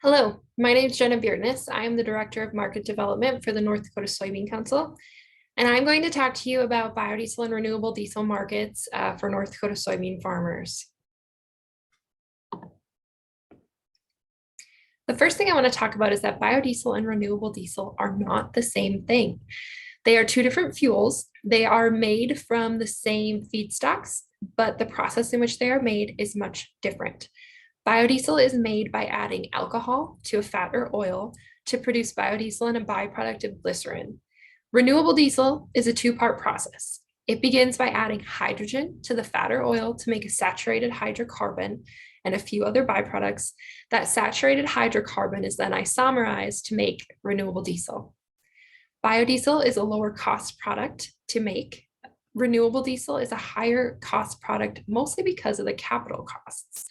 Hello, my name is Jenna Beardness. I am the Director of Market Development for the North Dakota Soybean Council, and I'm going to talk to you about biodiesel and renewable diesel markets for North Dakota soybean farmers. The first thing I want to talk about is that biodiesel and renewable diesel are not the same thing. They are two different fuels. They are made from the same feedstocks, but the process in which they are made is much different. Biodiesel is made by adding alcohol to a fat or oil to produce biodiesel and a byproduct of glycerin. Renewable diesel is a two-part process. It begins by adding hydrogen to the fat or oil to make a saturated hydrocarbon and a few other byproducts. That saturated hydrocarbon is then isomerized to make renewable diesel. Biodiesel is a lower cost product to make. Renewable diesel is a higher cost product, mostly because of the capital costs.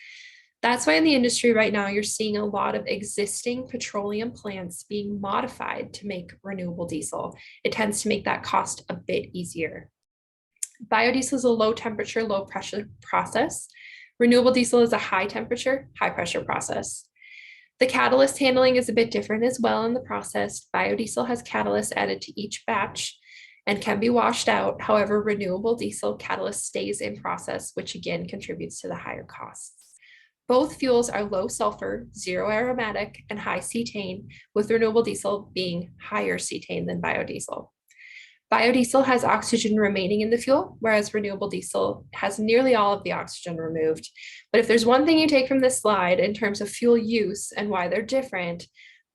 That's why in the industry right now, you're seeing a lot of existing petroleum plants being modified to make renewable diesel. It tends to make that cost a bit easier. Biodiesel is a low temperature, low pressure process. Renewable diesel is a high temperature, high pressure process. The catalyst handling is a bit different as well in the process. Biodiesel has catalyst added to each batch and can be washed out. However, renewable diesel catalyst stays in process, which again contributes to the higher costs. Both fuels are low sulfur, zero aromatic, and high cetane, with renewable diesel being higher cetane than biodiesel. Biodiesel has oxygen remaining in the fuel, whereas renewable diesel has nearly all of the oxygen removed. But if there's one thing you take from this slide in terms of fuel use and why they're different,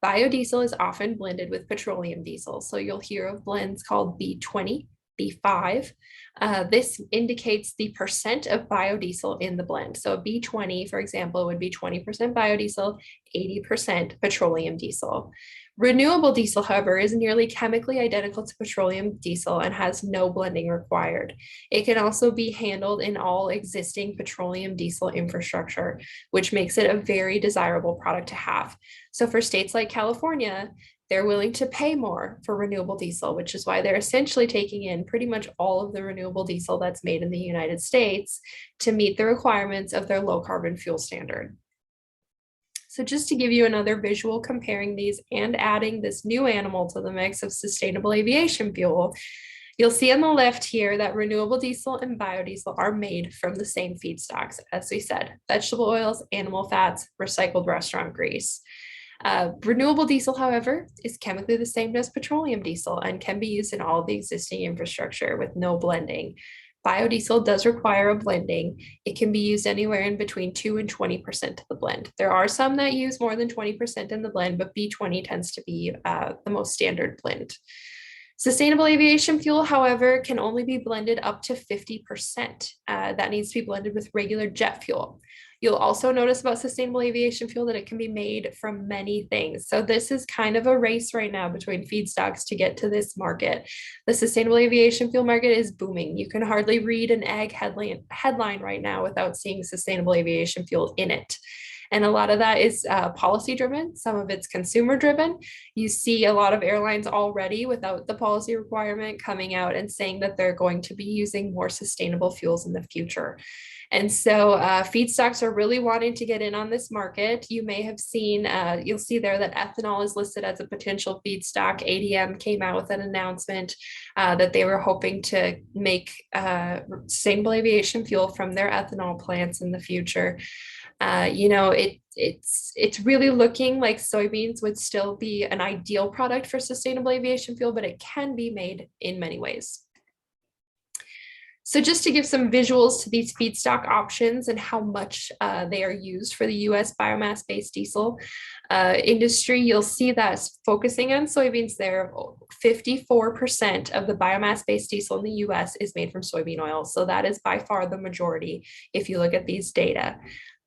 biodiesel is often blended with petroleum diesel. So you'll hear of blends called B20, B5. This indicates the percent of biodiesel in the blend. So a B20, for example, would be 20% biodiesel, 80% petroleum diesel. Renewable diesel, however, is nearly chemically identical to petroleum diesel and has no blending required. It can also be handled in all existing petroleum diesel infrastructure, which makes it a very desirable product to have. So for states like California, they're willing to pay more for renewable diesel, which is why they're essentially taking in pretty much all of the renewable diesel that's made in the United States to meet the requirements of their low carbon fuel standard. So just to give you another visual comparing these and adding this new animal to the mix of sustainable aviation fuel, you'll see on the left here that renewable diesel and biodiesel are made from the same feedstocks, as we said, vegetable oils, animal fats, recycled restaurant grease. Renewable diesel, however, is chemically the same as petroleum diesel and can be used in all of the existing infrastructure with no blending. Biodiesel does require a blending. It can be used anywhere in between 2 and 20% of the blend. There are some that use more than 20% in the blend, but B20 tends to be the most standard blend. Sustainable aviation fuel, however, can only be blended up to 50%. That needs to be blended with regular jet fuel. You'll also notice about sustainable aviation fuel that it can be made from many things. So this is kind of a race right now between feedstocks to get to this market. The sustainable aviation fuel market is booming. You can hardly read an ag headline right now without seeing sustainable aviation fuel in it. And a lot of that is policy driven. Some of it's consumer driven. You see a lot of airlines already without the policy requirement coming out and saying that they're going to be using more sustainable fuels in the future. And so feedstocks are really wanting to get in on this market. You may have seen, you'll see there that ethanol is listed as a potential feedstock. ADM came out with an announcement that they were hoping to make sustainable aviation fuel from their ethanol plants in the future. It's really looking like soybeans would still be an ideal product for sustainable aviation fuel, but it can be made in many ways. So just to give some visuals to these feedstock options and how much they are used for the US biomass-based diesel industry, you'll see that focusing on soybeans there, 54% of the biomass-based diesel in the US is made from soybean oil. So that is by far the majority if you look at these data.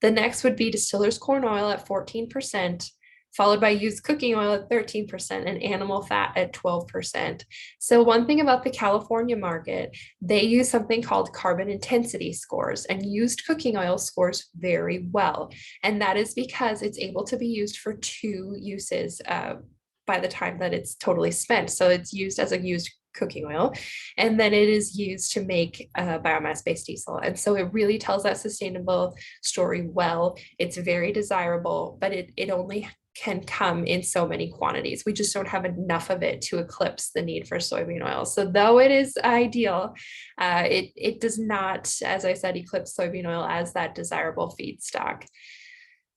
The next would be distillers corn oil at 14%. Followed by used cooking oil at 13% and animal fat at 12%. So one thing about the California market, they use something called carbon intensity scores, and used cooking oil scores very well. And that is because it's able to be used for 2 uses by the time that it's totally spent. So it's used as a used cooking oil, and then it is used to make biomass-based diesel. And so it really tells that sustainable story well. It's very desirable, but it only can come in so many quantities. We just don't have enough of it to eclipse the need for soybean oil. So though it is ideal, it does not, as I said, eclipse soybean oil as that desirable feedstock.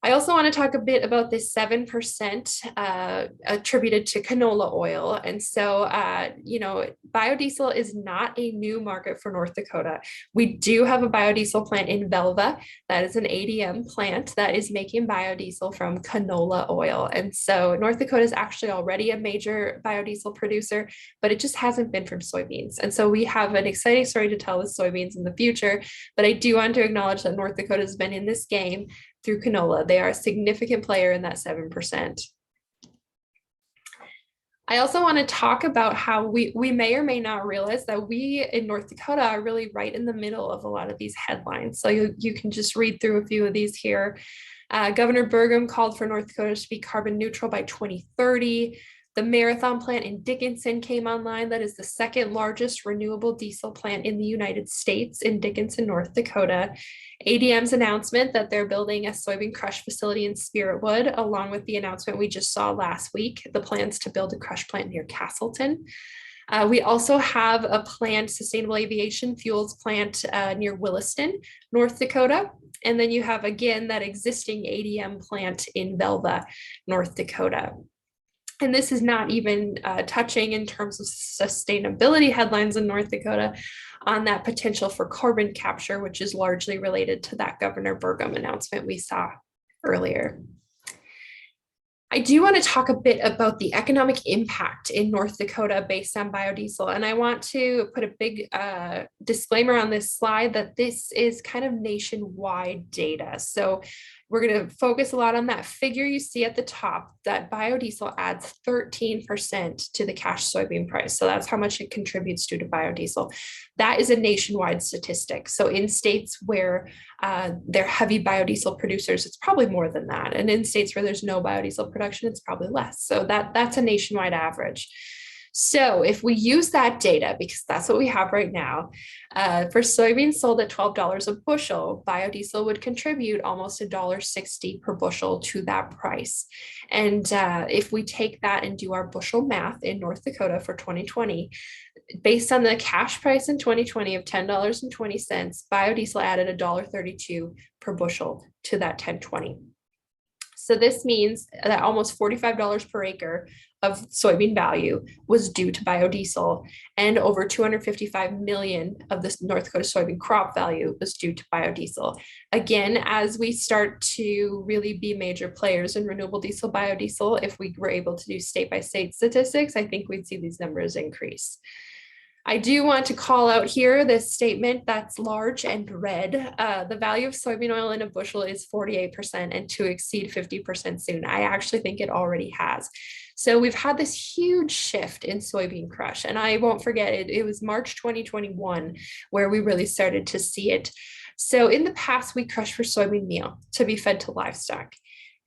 I also want to talk a bit about this 7% attributed to canola oil. And so, biodiesel is not a new market for North Dakota. We do have a biodiesel plant in Velva. That is an ADM plant that is making biodiesel from canola oil. And so North Dakota is actually already a major biodiesel producer, but it just hasn't been from soybeans. And so we have an exciting story to tell with soybeans in the future. But I do want to acknowledge that North Dakota has been in this game through canola. They are a significant player in that 7%. I also want to talk about how we may or may not realize that we in North Dakota are really right in the middle of a lot of these headlines. So you can just read through a few of these here. Governor Burgum called for North Dakota to be carbon neutral by 2030. The Marathon plant in Dickinson came online. That is the second largest renewable diesel plant in the United States in Dickinson, North Dakota. ADM's announcement that they're building a soybean crush facility in Spiritwood, along with the announcement we just saw last week, the plans to build a crush plant near Castleton. We also have a planned sustainable aviation fuels plant near Williston, North Dakota. And then you have, again, that existing ADM plant in Velva, North Dakota. And this is not even touching in terms of sustainability headlines in North Dakota on that potential for carbon capture, which is largely related to that Governor Burgum announcement we saw earlier. I do want to talk a bit about the economic impact in North Dakota based on biodiesel. And I want to put a big disclaimer on this slide that this is kind of nationwide data. So we're going to focus a lot on that figure you see at the top, that biodiesel adds 13% to the cash soybean price. So that's how much it contributes to biodiesel. That is a nationwide statistic. So in states where they're heavy biodiesel producers, it's probably more than that. And in states where there's no biodiesel production, it's probably less. So that's a nationwide average. So if we use that data, because that's what we have right now, for soybeans sold at $12 a bushel, biodiesel would contribute almost $1.60 per bushel to that price. And if we take that and do our bushel math in North Dakota for 2020, based on the cash price in 2020 of $10.20, biodiesel added $1.32 per bushel to that 1020. So this means that almost $45 per acre of soybean value was due to biodiesel, and over 255 million of this North Dakota soybean crop value was due to biodiesel. Again, as we start to really be major players in renewable diesel, biodiesel, if we were able to do state-by-state statistics, I think we'd see these numbers increase. I do want to call out here this statement that's large and red. The value of soybean oil in a bushel is 48% and to exceed 50% soon. I actually think it already has. So we've had this huge shift in soybean crush, and I won't forget it. It was March 2021 where we really started to see it. So in the past, we crushed for soybean meal to be fed to livestock.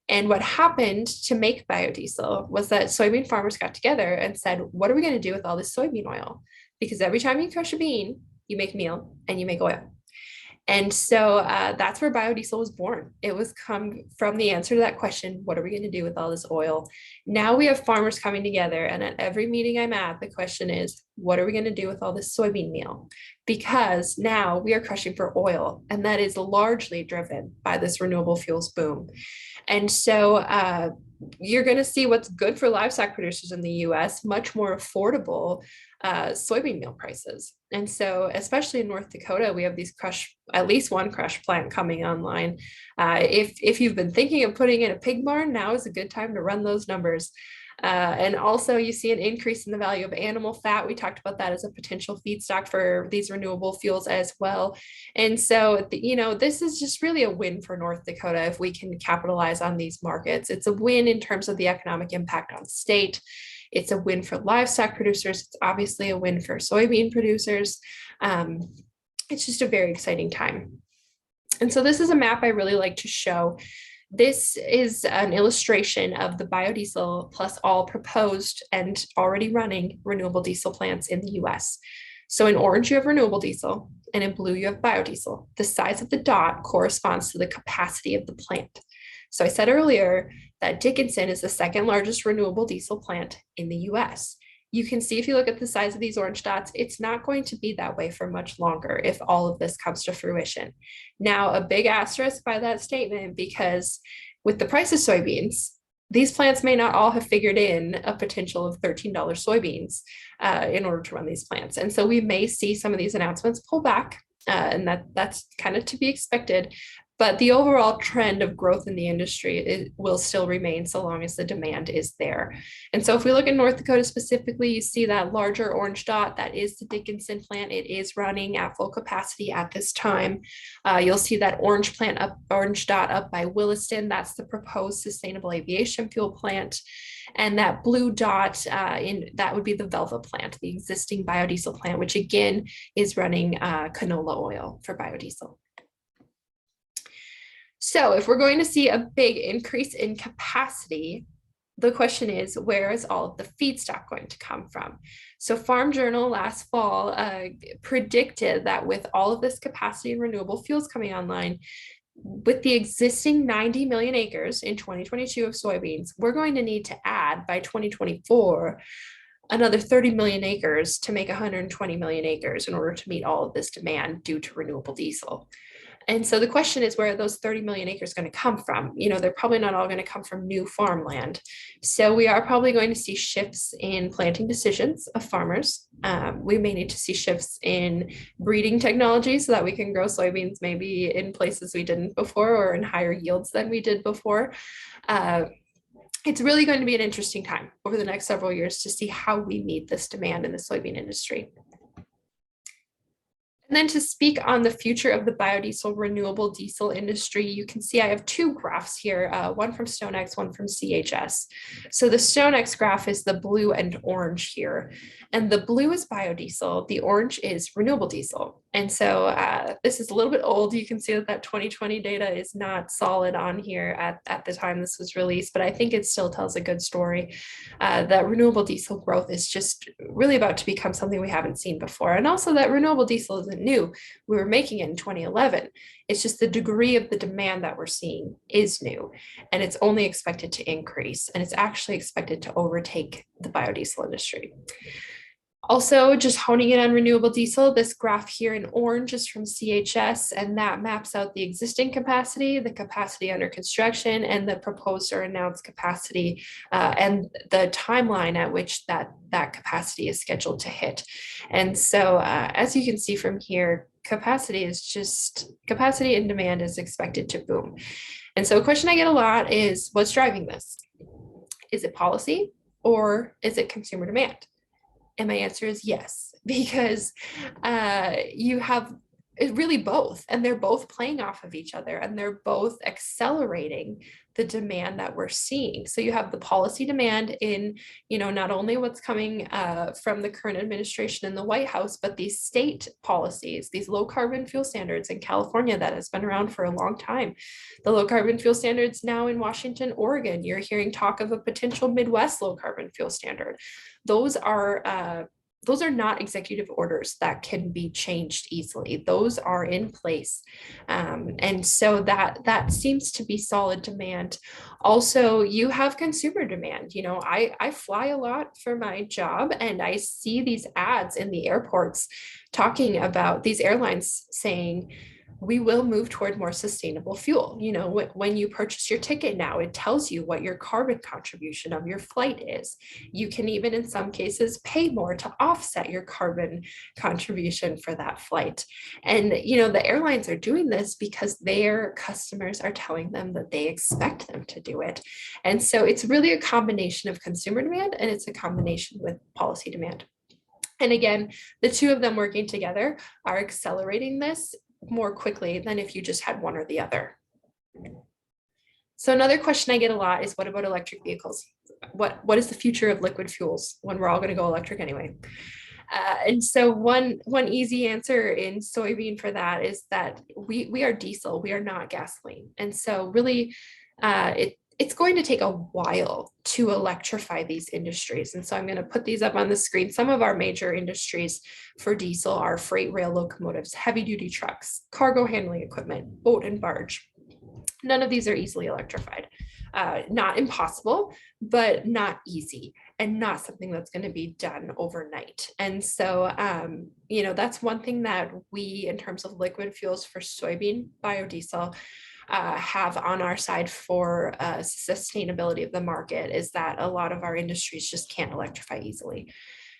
And what happened to make biodiesel was that soybean farmers got together and said, what are we going to do with all this soybean oil? Because every time you crush a bean, you make meal and you make oil. And so that's where biodiesel was born. It was come from the answer to that question, what are we going to do with all this oil? Now we have farmers coming together, and at every meeting I'm at, the question is, what are we going to do with all this soybean meal? Because now we are crushing for oil, and that is largely driven by this renewable fuels boom. And so you're going to see what's good for livestock producers in the US, much more affordable soybean meal prices. And so, especially in North Dakota, we have these at least one crush plant coming online. If you've been thinking of putting in a pig barn, now is a good time to run those numbers. And also you see an increase in the value of animal fat. We talked about that as a potential feedstock for these renewable fuels as well. And so, this is just really a win for North Dakota if we can capitalize on these markets. It's a win in terms of the economic impact on the state. It's a win for livestock producers. It's obviously a win for soybean producers. It's just a very exciting time. And so this is a map I really like to show. This is an illustration of the biodiesel plus all proposed and already running renewable diesel plants in the US. So in orange, you have renewable diesel, and in blue, you have biodiesel. The size of the dot corresponds to the capacity of the plant. So I said earlier that Dickinson is the second largest renewable diesel plant in the US. You can see if you look at the size of these orange dots, it's not going to be that way for much longer if all of this comes to fruition. Now, a big asterisk by that statement, because with the price of soybeans, these plants may not all have figured in a potential of $13 soybeans in order to run these plants. And so we may see some of these announcements pull back, and that's kind of to be expected. But the overall trend of growth in the industry will still remain so long as the demand is there. And so if we look at North Dakota specifically, you see that larger orange dot, that is the Dickinson plant. It is running at full capacity at this time. You'll see that orange dot up by Williston. That's the proposed sustainable aviation fuel plant. And that blue dot that would be the Velva plant, the existing biodiesel plant, which again is running canola oil for biodiesel. So if we're going to see a big increase in capacity, the question is, where is all of the feedstock going to come from? So Farm Journal last fall predicted that with all of this capacity in renewable fuels coming online, with the existing 90 million acres in 2022 of soybeans, we're going to need to add by 2024 another 30 million acres to make 120 million acres in order to meet all of this demand due to renewable diesel. And so the question is, where are those 30 million acres going to come from? You know, they're probably not all going to come from new farmland. So we are probably going to see shifts in planting decisions of farmers. We may need to see shifts in breeding technology so that we can grow soybeans maybe in places we didn't before or in higher yields than we did before. It's really going to be an interesting time over the next several years to see how we meet this demand in the soybean industry. And then to speak on the future of the biodiesel renewable diesel industry, you can see I have two graphs here, one from StoneX, one from CHS. So the StoneX graph is the blue and orange here, and the blue is biodiesel, the orange is renewable diesel. And so this is a little bit old. You can see that 2020 data is not solid on here at the time this was released, but I think it still tells a good story. That renewable diesel growth is just really about to become something we haven't seen before. And also that renewable diesel isn't new. We were making it in 2011. It's just the degree of the demand that we're seeing is new, and it's only expected to increase, and it's actually expected to overtake the biodiesel industry. Also, just honing in on renewable diesel, this graph here in orange is from CHS, and that maps out the existing capacity, the capacity under construction, and the proposed or announced capacity, and the timeline at which that capacity is scheduled to hit. And so, as you can see from here, capacity and demand is expected to boom. And so a question I get a lot is, what's driving this? Is it policy or is it consumer demand? And my answer is yes, because you have really both, and they're both playing off of each other, and they're both accelerating the demand that we're seeing. So you have the policy demand in, you know, not only what's coming from the current administration in the White House, but these state policies, these low carbon fuel standards in California that has been around for a long time. The low carbon fuel standards now in Washington, Oregon, you're hearing talk of a potential Midwest low carbon fuel standard. Those are not executive orders that can be changed easily. Those are in place. And so that seems to be solid demand. Also, you have consumer demand. You know, I fly a lot for my job, and I see these ads in the airports talking about these airlines saying, we will move toward more sustainable fuel. You know, when you purchase your ticket now, it tells you what your carbon contribution of your flight is. You can even, in some cases, pay more to offset your carbon contribution for that flight. And, you know, the airlines are doing this because their customers are telling them that they expect them to do it. And so it's really a combination of consumer demand, and it's a combination with policy demand. And again, the two of them working together are accelerating this more quickly than if you just had one or the other. So another question I get a lot is, what about electric vehicles? What is the future of liquid fuels when we're all going to go electric anyway? And so one easy answer in soybean for that is that we are diesel, we are not gasoline. And so really it's going to take a while to electrify these industries. And so I'm going to put these up on the screen. Some of our major industries for diesel are freight rail locomotives, heavy duty trucks, cargo handling equipment, boat and barge. None of these are easily electrified. Not impossible, but not easy, and not something that's going to be done overnight. And so, that's one thing that we, in terms of liquid fuels for soybean biodiesel, have on our side for sustainability of the market, is that a lot of our industries just can't electrify easily.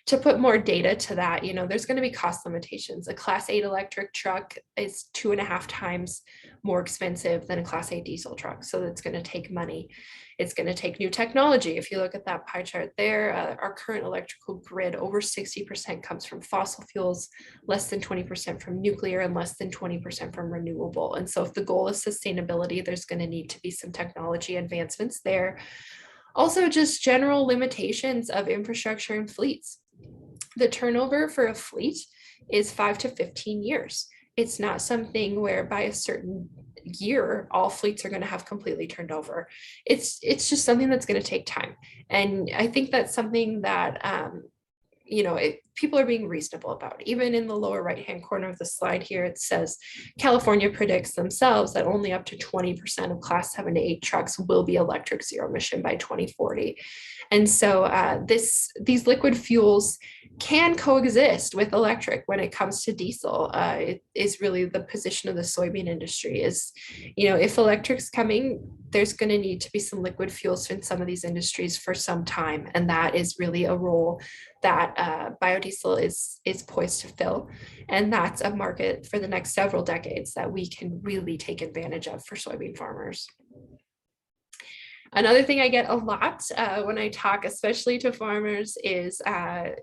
To put more data to that, there's going to be cost limitations. A Class 8 electric truck is 2.5 times more expensive than a Class 8 diesel truck. So it's going to take money. It's going to take new technology. If you look at that pie chart there, our current electrical grid, over 60% comes from fossil fuels, less than 20% from nuclear, and less than 20% from renewable. And so if the goal is sustainability, there's going to need to be some technology advancements there. Also, just general limitations of infrastructure and fleets. The turnover for a fleet is 5 to 15 years. It's not something where by a certain year, all fleets are going to have completely turned over. It's just something that's going to take time. And I think that's something that, people are being reasonable about. Even in the lower right-hand corner of the slide here, it says California predicts themselves that only up to 20% of Class 7 to 8 trucks will be electric zero emission by 2040. And so these liquid fuels can coexist with electric when it comes to diesel. It is really the position of the soybean industry is, if electric's coming, there's going to need to be some liquid fuels in some of these industries for some time. And that is really a role that biodiesel is poised to fill. And that's a market for the next several decades that we can really take advantage of for soybean farmers. Another thing I get a lot when I talk, especially to farmers, is, I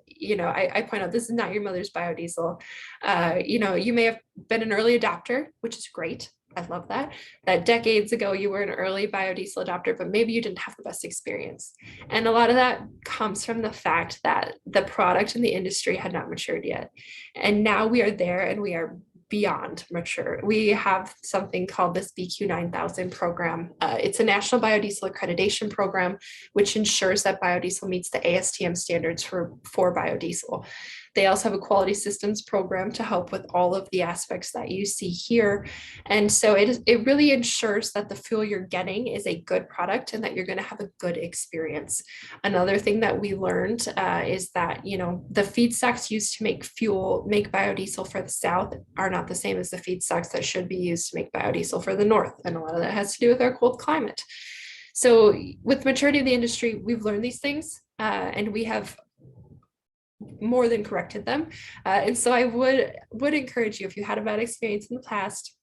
point out this is not your mother's biodiesel. You may have been an early adopter, which is great. I love that decades ago you were an early biodiesel adopter, but maybe you didn't have the best experience. And a lot of that comes from the fact that the product in the industry had not matured yet. And now we are there and we are beyond mature. We have something called this BQ 9000 program. It's a national biodiesel accreditation program, which ensures that biodiesel meets the ASTM standards for biodiesel. They also have a quality systems program to help with all of the aspects that you see here. And so it really ensures that the fuel you're getting is a good product and that you're going to have a good experience. Another thing that we learned is that, the feedstocks used to make biodiesel for the South are not the same as the feedstocks that should be used to make biodiesel for the North. And a lot of that has to do with our cold climate. So with maturity of the industry, we've learned these things and we have more than corrected them. And so I would encourage you, if you had a bad experience in the past,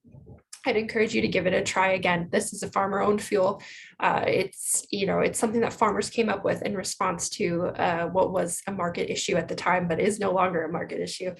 I'd encourage you to give it a try again. This is a farmer-owned fuel. It's something that farmers came up with in response to what was a market issue at the time, but is no longer a market issue.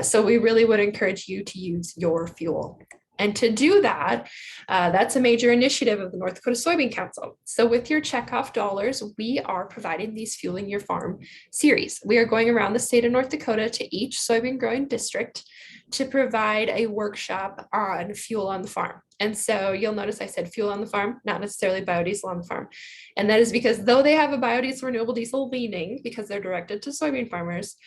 So we really would encourage you to use your fuel. And to do that, that's a major initiative of the North Dakota Soybean Council. So with your checkoff dollars, we are providing these Fueling Your Farm series. We are going around the state of North Dakota to each soybean growing district to provide a workshop on fuel on the farm. And so you'll notice I said fuel on the farm, not necessarily biodiesel on the farm. And that is because though they have a biodiesel renewable diesel leaning, because they're directed to soybean farmers,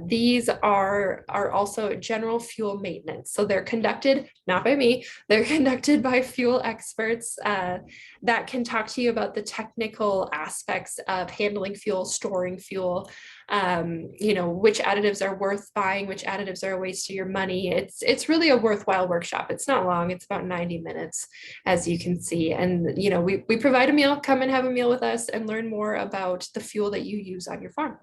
these are also general fuel maintenance. So they're conducted not by me, they're conducted by fuel experts that can talk to you about the technical aspects of handling fuel, storing fuel, which additives are worth buying, which additives are a waste of your money. It's really a worthwhile workshop. It's not long, it's about 90 minutes, as you can see. And, we provide a meal, come and have a meal with us and learn more about the fuel that you use on your farm.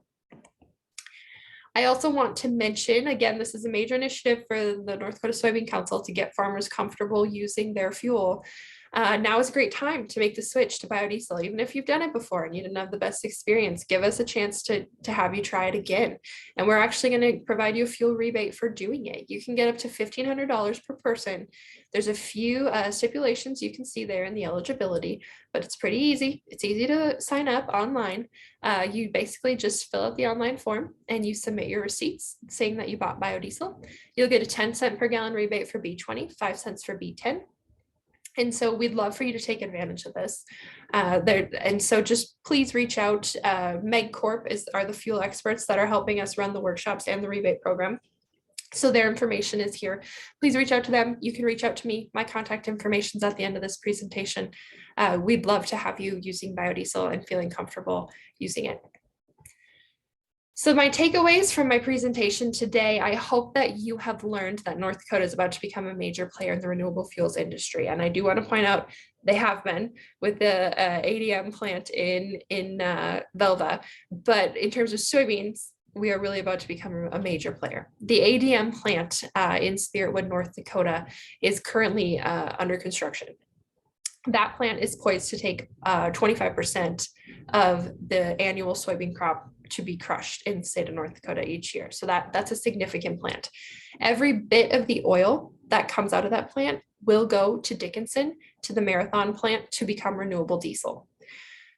I also want to mention, again, this is a major initiative for the North Dakota Soybean Council to get farmers comfortable using their fuel. Now is a great time to make the switch to biodiesel. Even if you've done it before and you didn't have the best experience, give us a chance to have you try it again. And we're actually going to provide you a fuel rebate for doing it. You can get up to $1,500 per person. There's a few stipulations you can see there in the eligibility, but it's pretty easy. It's easy to sign up online. You basically just fill out the online form and you submit your receipts saying that you bought biodiesel. You'll get a 10-cent per gallon rebate for B20, 5 cents for B10. And so we'd love for you to take advantage of this. And so just please reach out. Meg Corp are the fuel experts that are helping us run the workshops and the rebate program. So their information is here. Please reach out to them. You can reach out to me. My contact information is at the end of this presentation. We'd love to have you using biodiesel and feeling comfortable using it. So my takeaways from my presentation today, I hope that you have learned that North Dakota is about to become a major player in the renewable fuels industry. And I do want to point out they have been with the ADM plant in Velva. But in terms of soybeans, we are really about to become a major player. The ADM plant in Spiritwood, North Dakota is currently under construction. That plant is poised to take 25% of the annual soybean crop to be crushed in the state of North Dakota each year. So that's a significant plant. Every bit of the oil that comes out of that plant will go to Dickinson, to the Marathon plant, to become renewable diesel.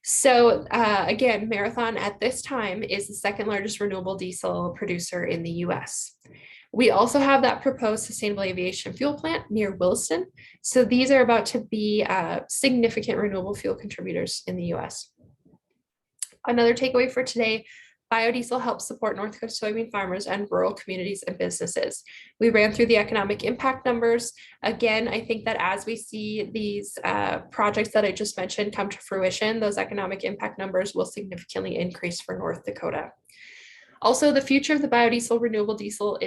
So again, Marathon at this time is the second largest renewable diesel producer in the US. We also have that proposed sustainable aviation fuel plant near Williston. So these are about to be significant renewable fuel contributors in the US. Another takeaway for today, biodiesel helps support North Dakota soybean farmers and rural communities and businesses. We ran through the economic impact numbers. Again, I think that as we see these projects that I just mentioned come to fruition, those economic impact numbers will significantly increase for North Dakota. Also, the future of the biodiesel renewable diesel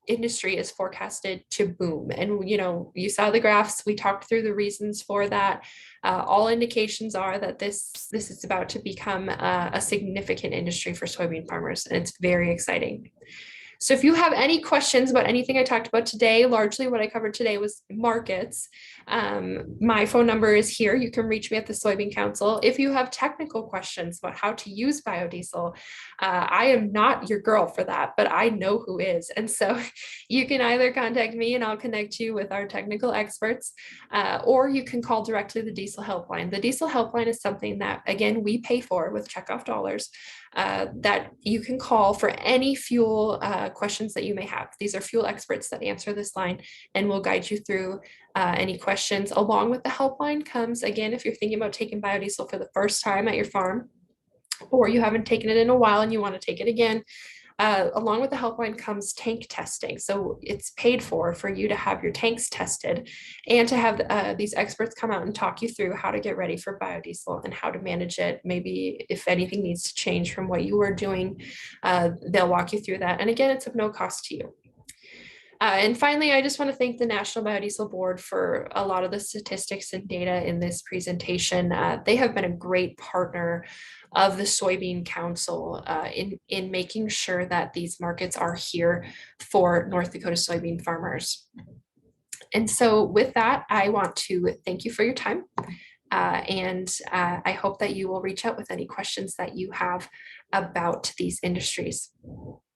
industry is forecasted to boom. And, you saw the graphs, we talked through the reasons for that. All indications are that this is about to become a significant industry for soybean farmers, and it's very exciting. So if you have any questions about anything I talked about today, largely what I covered today was markets. My phone number is here. You can reach me at the Soybean Council. If you have technical questions about how to use biodiesel, I am not your girl for that, but I know who is. And so you can either contact me and I'll connect you with our technical experts, or you can call directly the diesel helpline. The diesel helpline is something that, again, we pay for with checkoff dollars. That you can call for any fuel questions that you may have. These are fuel experts that answer this line and will guide you through any questions. Along with the helpline comes, again, if you're thinking about taking biodiesel for the first time at your farm, or you haven't taken it in a while and you want to take it again, along with the helpline comes tank testing. So it's paid for you to have your tanks tested and to have these experts come out and talk you through how to get ready for biodiesel and how to manage it. Maybe if anything needs to change from what you were doing, they'll walk you through that. And again, it's of no cost to you. And finally, I just want to thank the National Biodiesel Board for a lot of the statistics and data in this presentation. They have been a great partner of the Soybean Council in making sure that these markets are here for North Dakota soybean farmers. And so with that, I want to thank you for your time. And I hope that you will reach out with any questions that you have about these industries.